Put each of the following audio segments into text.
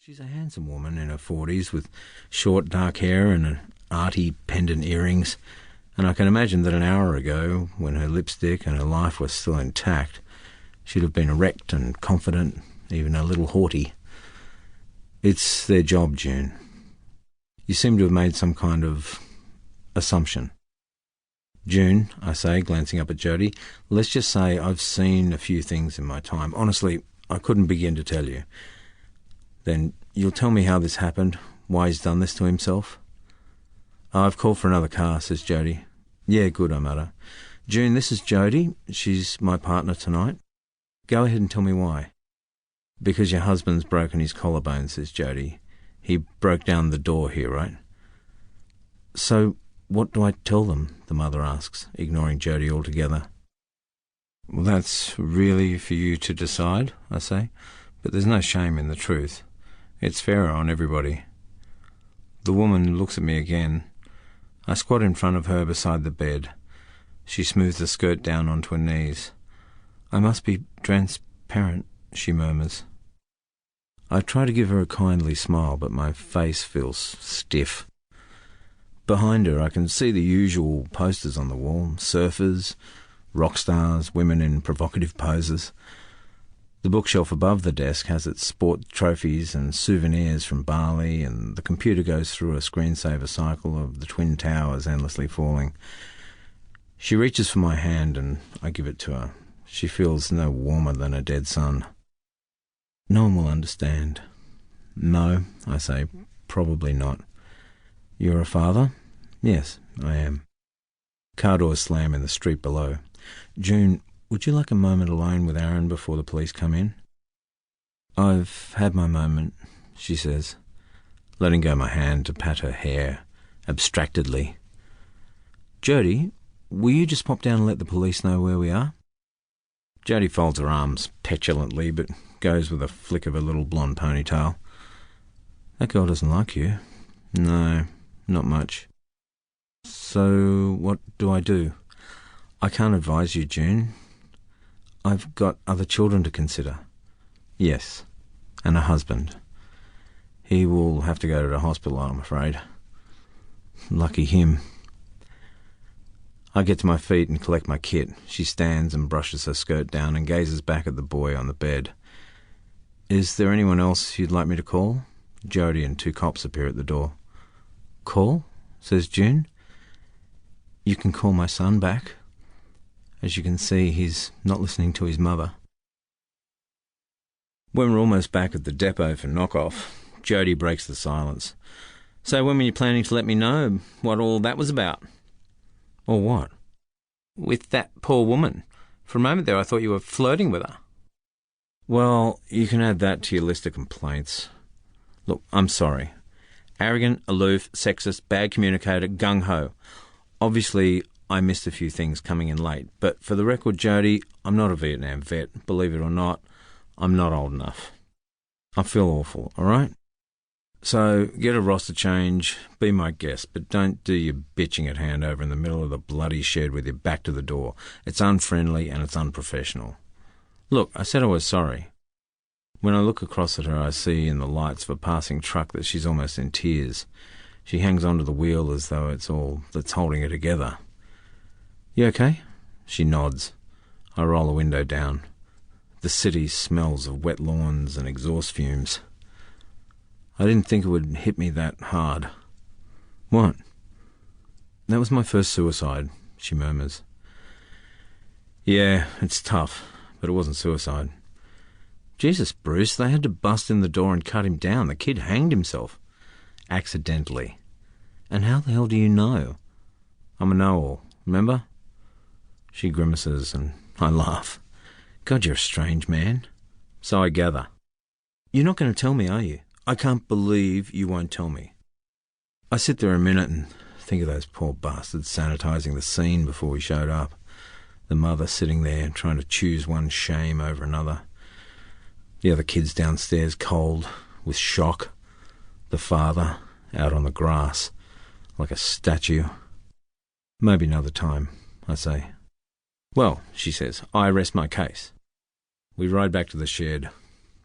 She's a handsome woman in her 40s with short dark hair and arty pendant earrings, and I can imagine that an hour ago, when her lipstick and her life were still intact, she'd have been erect and confident, even a little haughty. It's their job, June. You seem to have made some kind of assumption. June, I say, glancing up at Jody, let's just say I've seen a few things in my time. Honestly, I couldn't begin to tell you. Then you'll tell me how this happened, why he's done this to himself? I've called for another car, says Jody. Yeah, good, I mutter. June, this is Jody. She's my partner tonight. Go ahead and tell me why. Because your husband's broken his collarbone, says Jody. He broke down the door here, right? So what do I tell them? The mother asks, ignoring Jody altogether. Well, that's really for you to decide, I say, but there's no shame in the truth. It's fairer on everybody. The woman looks at me again. I squat in front of her beside the bed. She smooths the skirt down onto her knees. I must be transparent, she murmurs. I try to give her a kindly smile, but my face feels stiff. Behind her I can see the usual posters on the wall, surfers, rock stars, women in provocative poses. The bookshelf above the desk has its sport trophies and souvenirs from Bali, and the computer goes through a screensaver cycle of the Twin Towers endlessly falling. She reaches for my hand and I give it to her. She feels no warmer than a dead sun. No one will understand. No, I say, probably not. You're a father? Yes, I am. Car doors slam in the street below. June, would you like a moment alone with Aaron before the police come in? I've had my moment, she says, letting go my hand to pat her hair, abstractedly. Jody, will you just pop down and let the police know where we are? Jody folds her arms petulantly, but goes with a flick of her little blonde ponytail. That girl doesn't like you. No, not much. So what do I do? I can't advise you, June. I've got other children to consider. Yes, and a husband. He will have to go to the hospital, I'm afraid. Lucky him. I get to my feet and collect my kit. She stands and brushes her skirt down and gazes back at the boy on the bed. Is there anyone else you'd like me to call? Jody and two cops appear at the door. Call? Says June. You can call my son back. As you can see, he's not listening to his mother. When we're almost back at the depot for knockoff, Jody breaks the silence. So when were you planning to let me know what all that was about? Or what? With that poor woman. For a moment there I thought you were flirting with her. Well, you can add that to your list of complaints. Look, I'm sorry. Arrogant, aloof, sexist, bad communicator, gung-ho. Obviously, I missed a few things coming in late, but for the record, Jody, I'm not a Vietnam vet. Believe it or not, I'm not old enough. I feel awful, all right? So get a roster change, be my guest, but don't do your bitching at handover in the middle of the bloody shed with your back to the door. It's unfriendly and it's unprofessional. Look, I said I was sorry. When I look across at her, I see in the lights of a passing truck that she's almost in tears. She hangs onto the wheel as though it's all that's holding her together. You okay? She nods. I roll the window down. The city smells of wet lawns and exhaust fumes. I didn't think it would hit me that hard. What? That was my first suicide, she murmurs. Yeah, it's tough, but it wasn't suicide. Jesus, Bruce, they had to bust in the door and cut him down. The kid hanged himself. Accidentally. And how the hell do you know? I'm a know-all, remember? She grimaces and I laugh. God, you're a strange man. So I gather. You're not going to tell me, are you? I can't believe you won't tell me. I sit there a minute and think of those poor bastards sanitising the scene before we showed up. The mother sitting there trying to choose one shame over another. The other kids downstairs cold, with shock. The father out on the grass, like a statue. Maybe another time, I say. Well, she says, I rest my case. We ride back to the shed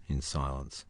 in silence.